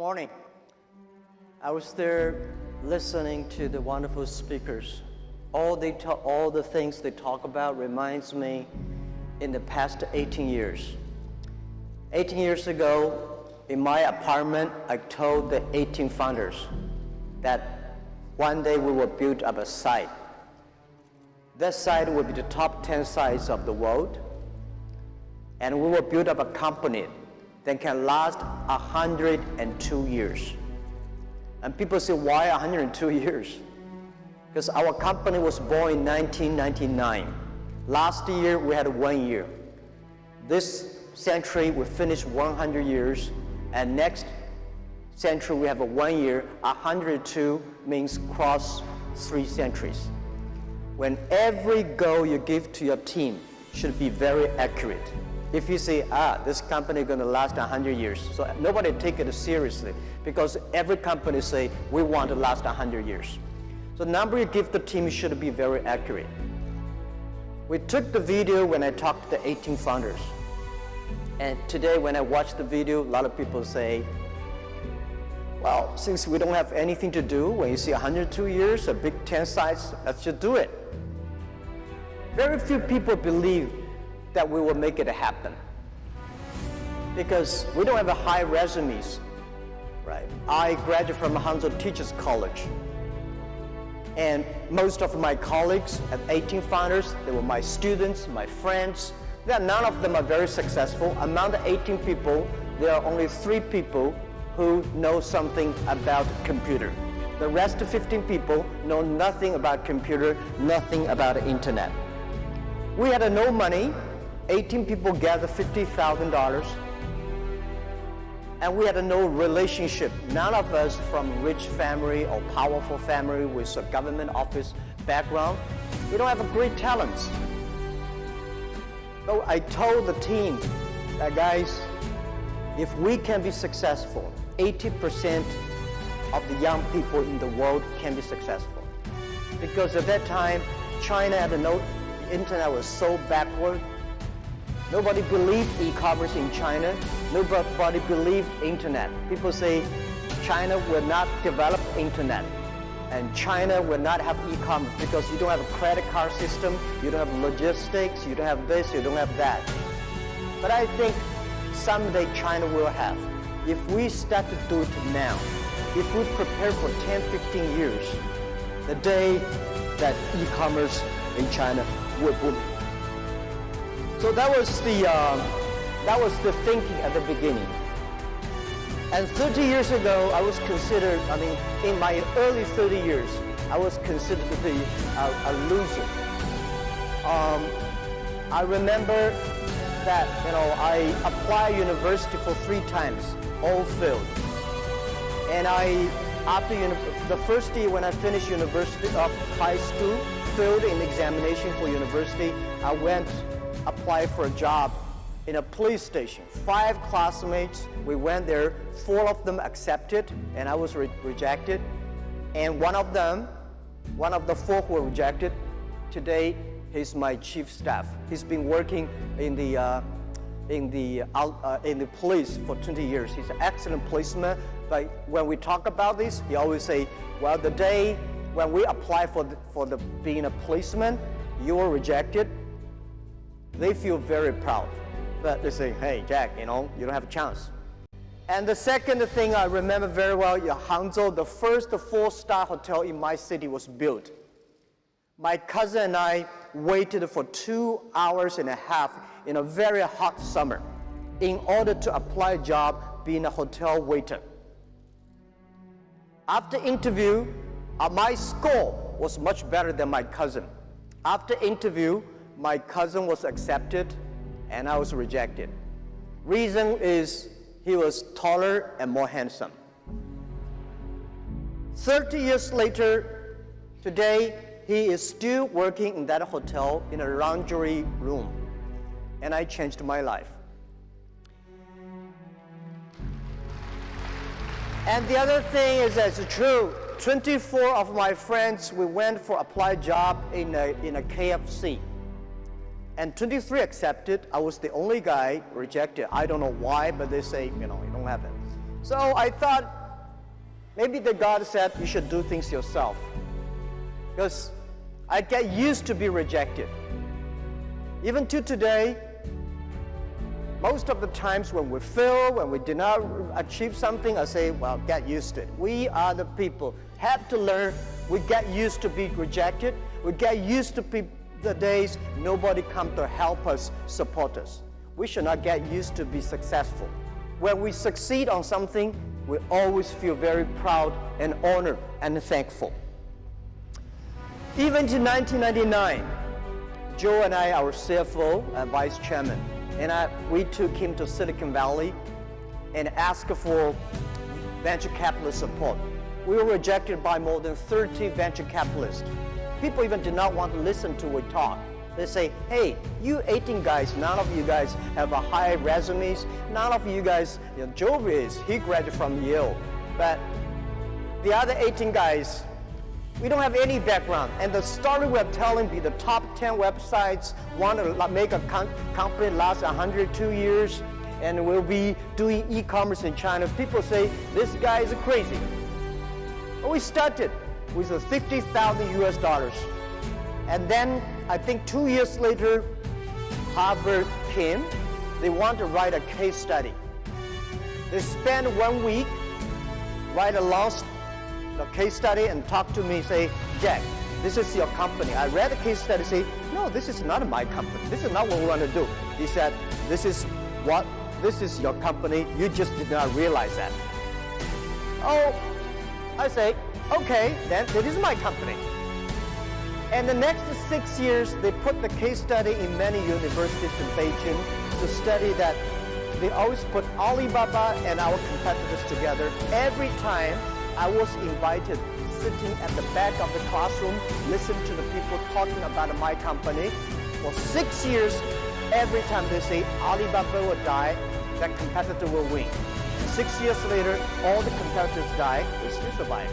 morning. I was there listening to the wonderful speakers. All the things they talk about reminds me in the past 18 years. 18 years ago, in my apartment, I told the 18 founders that one day we will build up a site. That site will be the top 10 sites of the world, and we will build up a company that can last 102 years. And people say, why 102 years? Because our company was born in 1999. Last year, we had 1 year. This century, we finished 100 years, and next century, we have a 1 year. 102 means cross 3 centuries. When every goal you give to your team should be very accurate. If you say, this company is going to last 100 years, so nobody take it seriously, because every company say, we want to last 100 years. So the number you give the team should be very accurate. We took the video when I talked to the 18 founders. And today when I watch the video, a lot of people say, well, since we don't have anything to do, when you see 102 years, a big 10 sites, let's just do it. Very few people believe that we will make it happen, because we don't have a high resumes, right? I graduated from Hangzhou Teachers College, and most of my colleagues at 18 founders, they were my students, my friends. None of them are very successful. Among the 18 people, there are only 3 people who know something about computer. The rest 15 people know nothing about computer, nothing about the internet. We had no money. 18 people gathered $50,000, and we had no relationship. None of us from rich family or powerful family with a government office background. We don't have a great talents. So I told the team that, guys, if we can be successful, 80% of the young people in the world can be successful. Because at that time, China had no internet, was so backward. Nobody believed e-commerce in China. Nobody believed internet. People say China will not develop internet, and China will not have e-commerce because you don't have a credit card system, you don't have logistics, you don't have this, you don't have that. But I think someday China will have. If we start to do it now, if we prepare for 10, 15 years, the day that e-commerce in China will boom. So that was the thinking at the beginning. And 30 years ago, I was considered, in my early 30 years, I was considered to be a loser. I remember that, I applied university for 3 times, all failed. And after the first year when I finished university of high school, failed in examination for university, I went apply for a job in a police station. 5 classmates, we went there, 4 of them accepted, and I was rejected. And one of the 4 who were rejected, today he's my chief staff. He's been working in the police for 20 years. He's an excellent policeman, but when we talk about this, he always say, well, the day when we apply for being a policeman, you were rejected. They feel very proud, but they say, hey, Jack, you don't have a chance. And the second thing I remember very well, in Hangzhou, the first 4-star hotel in my city was built. My cousin and I waited for 2 hours and a half in a very hot summer in order to apply a job being a hotel waiter. After interview, my score was much better than my cousin. After interview, my cousin was accepted, and I was rejected. Reason is he was taller and more handsome. 30 years later, today, he is still working in that hotel in a lingerie room, and I changed my life. And the other thing is, it's true, 24 of my friends, we went for applied job in a KFC. And 23 accepted. I was the only guy rejected. I don't know why, but they say, you don't have it. So I thought maybe the God said you should do things yourself, because I get used to be rejected. Even to today, most of the times when we fail, when we did not achieve something, I say, well, get used to it. We are the people, have to learn. We get used to being rejected. We get used to the days nobody come to help us, support us. We should not get used to be successful. When we succeed on something, we always feel very proud and honored and thankful. Even in 1999, Joe and I, our CFO and vice chairman, and we took him to Silicon Valley and asked for venture capitalist support. We were rejected by more than 30 venture capitalists. People even did not want to listen to we talk. They say, hey, you 18 guys, none of you guys have a high resumes. None of you guys, Joe he graduated from Yale. But the other 18 guys, we don't have any background. And the story we're telling be the top 10 websites want to make a company last 102 years and will be doing e-commerce in China. People say, this guy is crazy. But we started with $50,000 US. And then I think 2 years later, Harvard came. They want to write a case study. They spent 1 week, write a long case study and talk to me, say, Jack, this is your company. I read the case study, say, no, this is not my company. This is not what we want to do. He said, this is your company. You just did not realize that. Oh, I say, okay, then it is my company. And the next 6 years, they put the case study in many universities in Beijing to study that. They always put Alibaba and our competitors together. Every time I was invited, sitting at the back of the classroom, listen to the people talking about my company. For 6 years, every time they say Alibaba will die, that competitor will win. 6 years later, all the competitors die, we still survive.